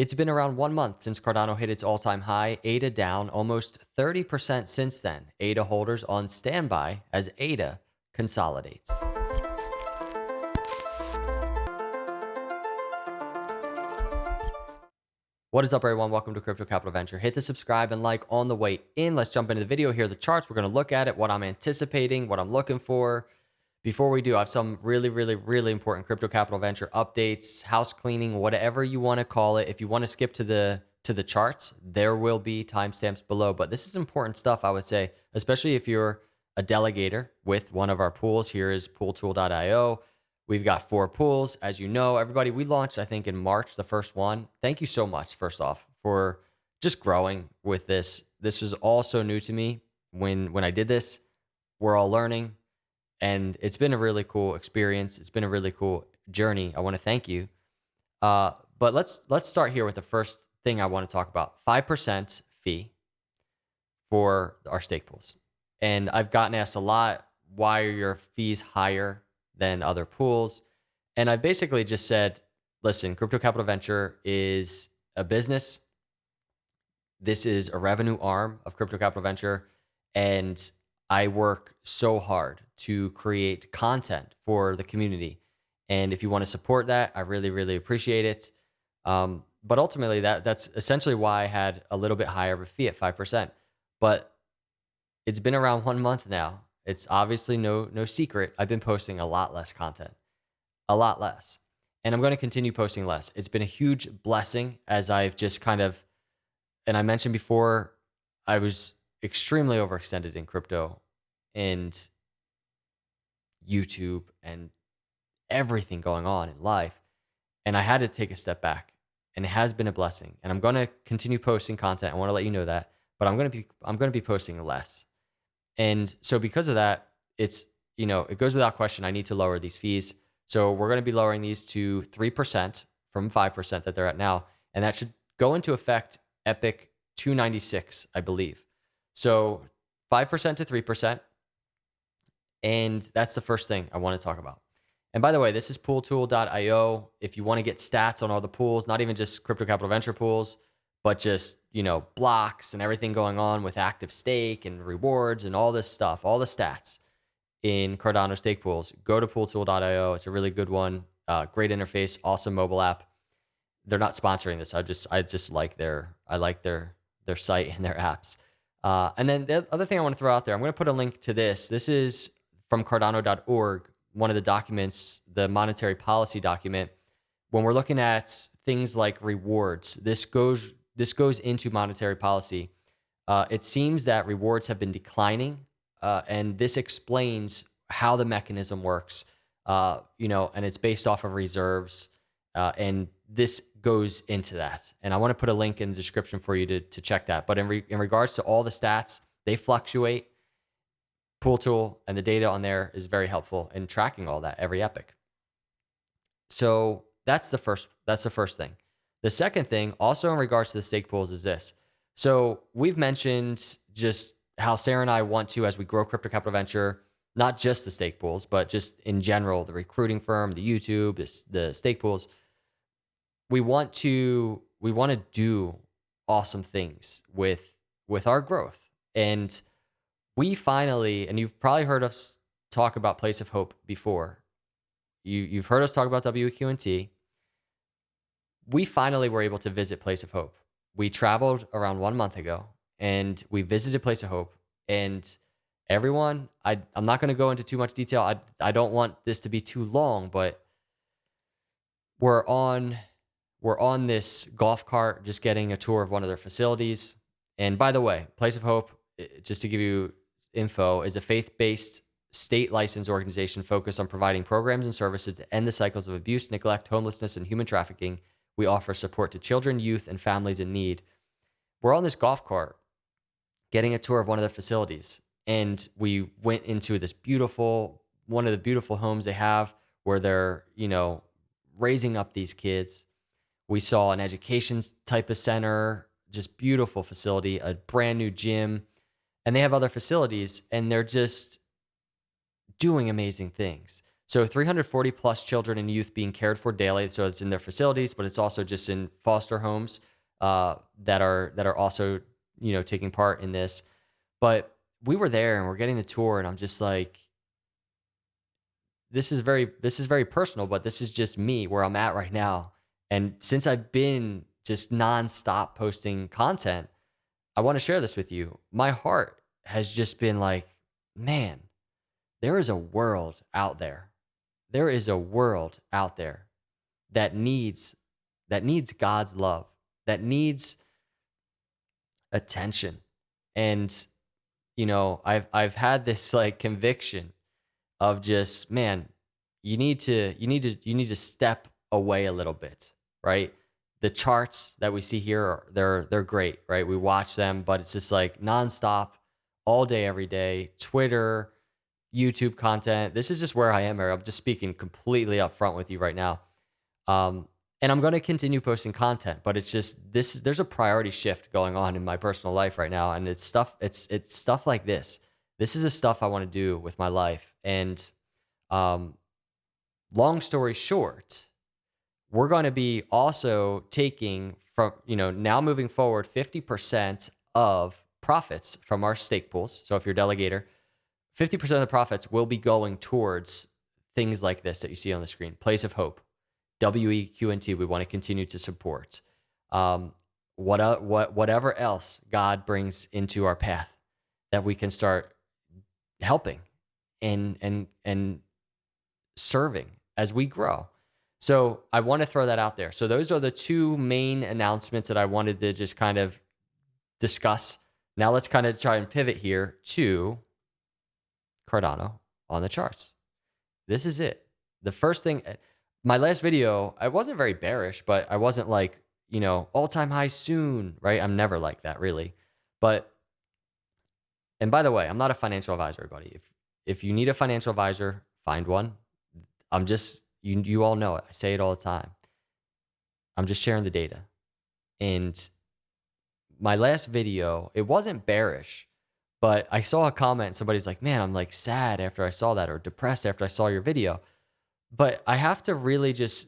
It's been around 1 month since Cardano hit its all-time high, ADA down almost 30% since then. ADA holders on standby as ADA consolidates. What is up, everyone? Welcome to Crypto Capital Venture. Hit the subscribe and like on the way in. Let's jump into the video here. The charts, we're going to look at it, what I'm anticipating, what I'm looking for. Before we do, I have some really important Crypto Capital Venture updates, house cleaning, whatever you want to call it. If you want to skip to the charts, there will be timestamps below. But this is important stuff, I would say, especially if you're a delegator with one of our pools. Here is pooltool.io. We've got 4 pools, as you know. Everybody, we launched, I think, in March, the first one. Thank you so much, first off, for just growing with this. This was all so new to me when I did this. We're all learning, and it's been a really cool experience. It's been a really cool journey. I want to thank you. But let's start here with the first thing I want to talk about: 5% fee for our stake pools. And I've gotten asked a lot, why are your fees higher than other pools? And I basically just said, listen, Crypto Capital Venture is a business. This is a revenue arm of Crypto Capital Venture. And I work so hard to create content for the community. And if you want to support that, I really appreciate it. But ultimately, that's essentially why I had a little bit higher of a fee at 5%. But it's been around 1 month now. It's obviously no secret. I've been posting a lot less content, a lot less. And I'm going to continue posting less. It's been a huge blessing as I've just kind of, and I mentioned before, I was extremely overextended in crypto and YouTube and everything going on in life. And I had to take a step back, and it has been a blessing. And I'm going to continue posting content. I want to let you know that, but I'm going to be posting less. And so because of that, it's, it goes without question, I need to lower these fees. So we're going to be lowering these to 3% from 5% that they're at now. And that should go into effect Epic 296, I believe. So 5% to 3%. And that's the first thing I want to talk about. And by the way, this is pooltool.io. If you want to get stats on all the pools, not even just Crypto Capital Venture pools, but just, blocks and everything going on with active stake and rewards and all this stuff, all the stats in Cardano stake pools, go to pooltool.io. It's a really good one. Great interface, awesome mobile app. They're not sponsoring this. I just like their site and their apps. And then the other thing I want to throw out there, I'm going to put a link to this. This is from cardano.org, one of the documents, the monetary policy document. When we're looking at things like rewards, this goes into monetary policy. It seems that rewards have been declining, and this explains how the mechanism works. And it's based off of reserves, and this goes into that. And I want to put a link in the description for you to check that. But in regards to all the stats, they fluctuate. Pool Tool and the data on there is very helpful in tracking all that every epoch. So that's the first thing. The second thing, also in regards to the stake pools, is this. So we've mentioned just how Sarah and I want to, as we grow Crypto Capital Venture, not just the stake pools, but just in general, the recruiting firm, the YouTube, the stake pools. We want to do awesome things with our growth. And we finally, and you've probably heard us talk about Place of Hope before. You've heard us talk about WQNT. We finally were able to visit Place of Hope. We traveled around 1 month ago, and we visited Place of Hope. And everyone, I'm not going to go into too much detail. I don't want this to be too long, but we're on this golf cart, just getting a tour of one of their facilities. And by the way, Place of Hope, just to give you info, is a faith-based state licensed organization focused on providing programs and services to end the cycles of abuse, neglect, homelessness, and human trafficking. We offer support to children, youth, and families in need. We're on this golf cart getting a tour of one of their facilities. And we went into one of the beautiful homes they have where they're, raising up these kids. We saw an education type of center, just beautiful facility, a brand new gym, and they have other facilities, and they're just doing amazing things. So 340 plus children and youth being cared for daily. So it's in their facilities, but it's also just in foster homes that are also taking part in this. But we were there and we're getting the tour, and I'm just like, this is very personal, but this is just me where I'm at right now. And since I've been just nonstop posting content, I want to share this with you. My heart has just been like, man, there is a world out there. There is a world out there that needs God's love, that needs attention. And I've had this like conviction of just, man, you need to step away a little bit, right? The charts that we see here they're great, right? We watch them, but it's just like nonstop, all day, every day. Twitter, YouTube content. This is just where I am. Here. I'm just speaking completely upfront with you right now. And I'm going to continue posting content, but it's just there's a priority shift going on in my personal life right now, and it's stuff like this. This is the stuff I want to do with my life. And um, long story short, we're going to be also taking from, now moving forward 50% of profits from our stake pools. So if you're a delegator, 50% of the profits will be going towards things like this that you see on the screen. Place of Hope, WEQNT, we want to continue to support. Whatever else God brings into our path that we can start helping and serving as we grow. So I want to throw that out there. So those are the two main announcements that I wanted to just kind of discuss. Now let's kind of try and pivot here to Cardano on the charts. This is it. The first thing, my last video, I wasn't very bearish, but I wasn't like, all-time high soon, right? I'm never like that, really. And by the way, I'm not a financial advisor, buddy. If you need a financial advisor, find one. I'm just, you all know it. I say it all the time. I'm just sharing the data. And my last video, it wasn't bearish, but I saw a comment. Somebody's like, man, I'm like sad after I saw that, or depressed after I saw your video. But I have to really just,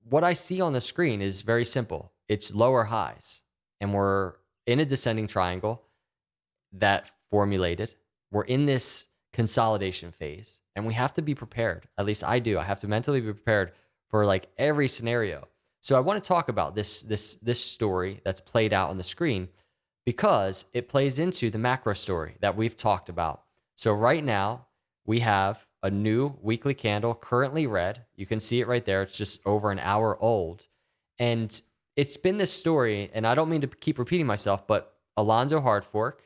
what I see on the screen is very simple. It's lower highs, and we're in a descending triangle that formulated. We're in this consolidation phase, and we have to be prepared. At least I do. I have to mentally be prepared for like every scenario. So I want to talk about this story that's played out on the screen, because it plays into the macro story that we've talked about. So right now we have a new weekly candle, currently red. You can see it right there. It's just over an hour old. And it's been this story, and I don't mean to keep repeating myself, but Alonzo hard fork,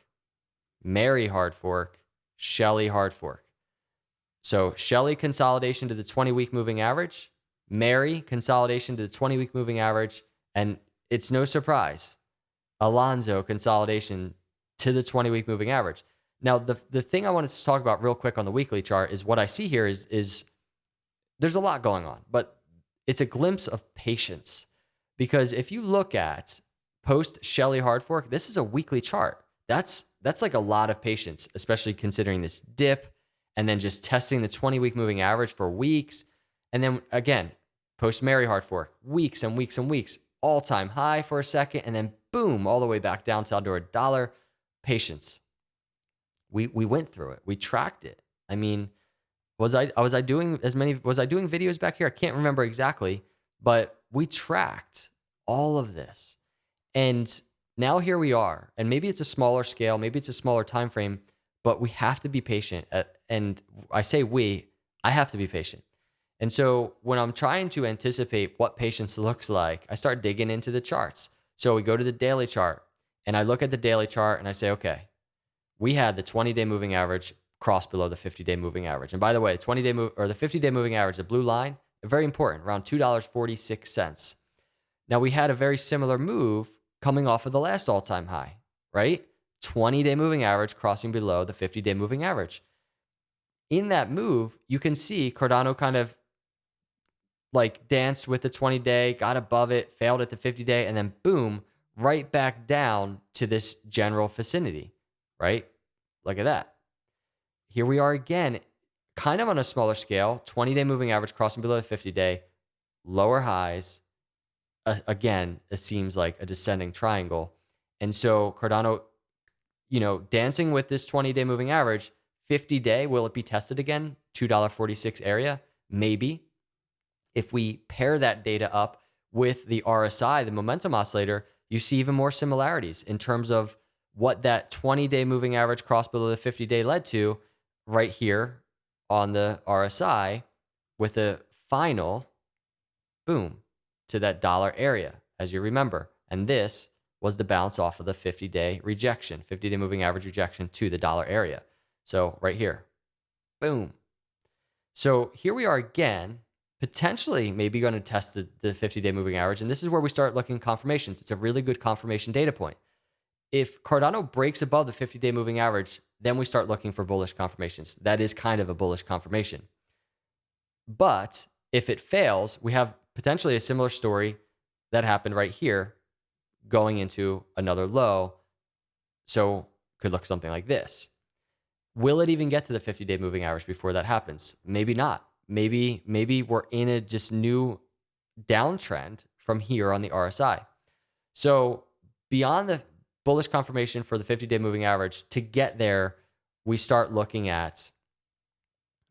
Mary hard fork, Shelly hard fork. So Shelly consolidation to the 20-week moving average, Mary consolidation to the 20-week moving average, and it's no surprise, Alonzo consolidation to the 20-week moving average. Now, the thing I wanted to talk about real quick on the weekly chart is what I see here is there's a lot going on, but it's a glimpse of patience. Because if you look at post Shelly hard fork, this is a weekly chart. That's like a lot of patience, especially considering this dip and then just testing the 20-week moving average for weeks. And then again, post Mary hard fork, weeks and weeks and weeks, all-time high for a second, and then boom, all the way back down to under $1. Patience. We went through it. We tracked it. I mean, was I doing videos back here? I can't remember exactly, but we tracked all of this. And now here we are. And maybe it's a smaller scale, maybe it's a smaller time frame, but we have to be patient. And I say I have to be patient. And so when I'm trying to anticipate what patience looks like, I start digging into the charts. So we go to the daily chart, and I look at the daily chart and I say, okay, we had the 20-day moving average cross below the 50-day moving average. And by the way, the 50-day moving average, the blue line, very important, around $2.46. Now we had a very similar move coming off of the last all-time high, right? 20-day moving average crossing below the 50-day moving average. In that move, you can see Cardano kind of like danced with the 20-day, got above it, failed at the 50-day, and then boom, right back down to this general vicinity, right? Look at that. Here we are again, kind of on a smaller scale, 20-day moving average crossing below the 50-day, lower highs. Again, it seems like a descending triangle. And so Cardano, dancing with this 20-day moving average, 50-day, will it be tested again? $2.46 area? Maybe. If we pair that data up with the RSI, the momentum oscillator, you see even more similarities in terms of what that 20-day moving average cross below the 50-day led to right here on the RSI with a final boom to that dollar area, as you remember. And this was the bounce off of the 50-day rejection, 50-day moving average rejection to the dollar area. So right here, boom. So here we are again, potentially maybe going to test the 50-day moving average. And this is where we start looking at confirmations. It's a really good confirmation data point. If Cardano breaks above the 50-day moving average, then we start looking for bullish confirmations. That is kind of a bullish confirmation. But if it fails, we have potentially a similar story that happened right here going into another low. So could look something like this. Will it even get to the 50-day moving average before that happens? Maybe not. Maybe we're in a just new downtrend from here on the RSI. So beyond the bullish confirmation for the 50-day moving average, to get there, we start looking at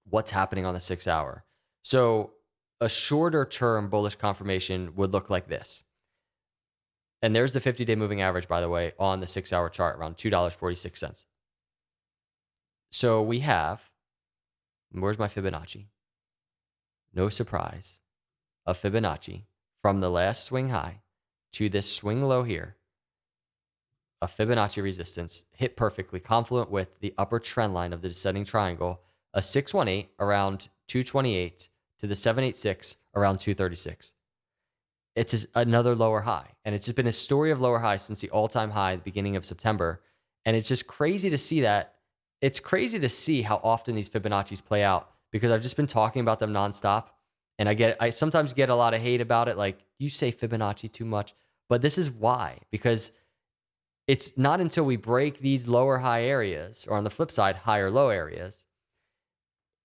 what's happening on the 6-hour. So a shorter term bullish confirmation would look like this. And there's the 50-day moving average, by the way, on the 6-hour chart, around $2.46. So we have, where's my Fibonacci? No surprise, a Fibonacci from the last swing high to this swing low here. A Fibonacci resistance hit perfectly, confluent with the upper trend line of the descending triangle, a 618 around 228 to the 786 around 236. It's just another lower high. And it's just been a story of lower highs since the all-time high at the beginning of September. And it's just crazy to see that. It's crazy to see how often these Fibonacci's play out, because I've just been talking about them nonstop. And I sometimes get a lot of hate about it. Like, you say Fibonacci too much. But this is why, because it's not until we break these lower high areas, or on the flip side, higher low areas,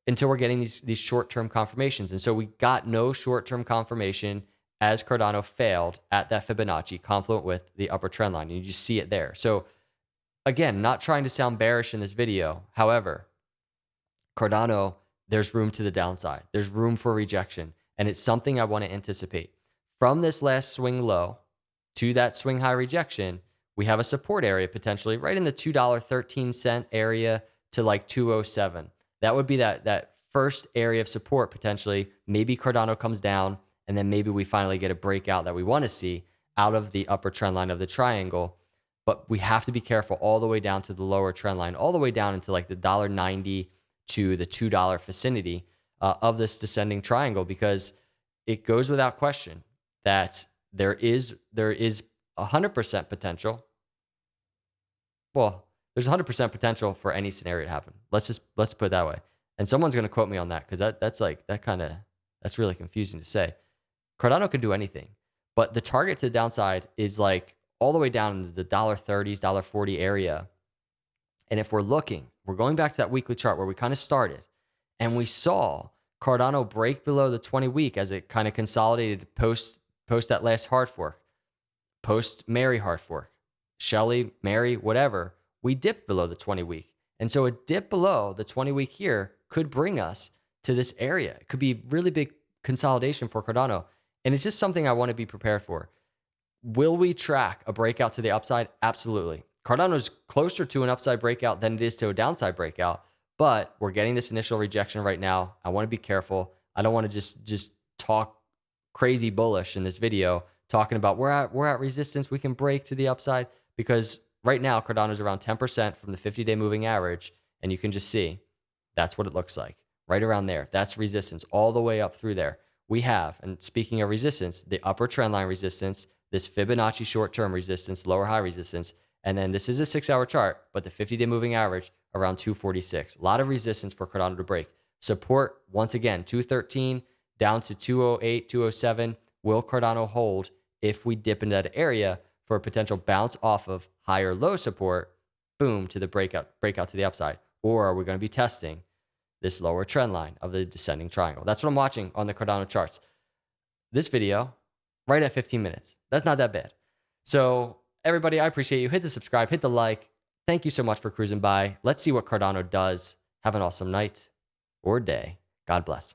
until we're getting these short-term confirmations. And so we got no short-term confirmation as Cardano failed at that Fibonacci confluent with the upper trend line. And you just see it there. So again, not trying to sound bearish in this video. However, Cardano, there's room to the downside. There's room for rejection. And it's something I want to anticipate. From this last swing low to that swing high rejection, we have a support area potentially right in the $2.13 area to like 207. That would be that first area of support potentially. Maybe Cardano comes down, and then maybe we finally get a breakout that we want to see out of the upper trend line of the triangle. But we have to be careful all the way down to the lower trend line, all the way down into like the $1.90 to the $2 vicinity of this descending triangle, because it goes without question that there is 100% potential. Well, there's 100% potential for any scenario to happen. Let's put it that way. And someone's going to quote me on that, because that's really confusing to say. Cardano can do anything, but the target to the downside is like all the way down into the $1.30s, $1.40 area. And if we're going back to that weekly chart where we kind of started, and we saw Cardano break below the 20-week as it kind of consolidated post that last hard fork, post Mary hard fork, Shelly, Mary, whatever, we dipped below the 20-week. And so a dip below the 20-week here could bring us to this area. It could be really big consolidation for Cardano. And it's just something I want to be prepared for. Will we track a breakout to the upside? Absolutely. Cardano's closer to an upside breakout than it is to a downside breakout, but we're getting this initial rejection right now. I want to be careful. I don't want to just talk crazy bullish in this video, talking about we're at resistance, we can break to the upside, because right now Cardano's around 10% from the 50-day moving average, and you can just see that's what it looks like right around there. That's resistance all the way up through there. We have, and speaking of resistance, the upper trend line resistance, this Fibonacci short-term resistance, lower high resistance, and then this is a 6-hour chart, but the 50-day moving average around 246. A lot of resistance for Cardano to break. Support, once again, 213 down to 208, 207. Will Cardano hold if we dip into that area for a potential bounce off of higher low support, boom, to the breakout to the upside? Or are we going to be testing this lower trend line of the descending triangle. That's what I'm watching on the Cardano charts. This video, right at 15 minutes. That's not that bad. So everybody, I appreciate you. Hit the subscribe, hit the like. Thank you so much for cruising by. Let's see what Cardano does. Have an awesome night or day. God bless.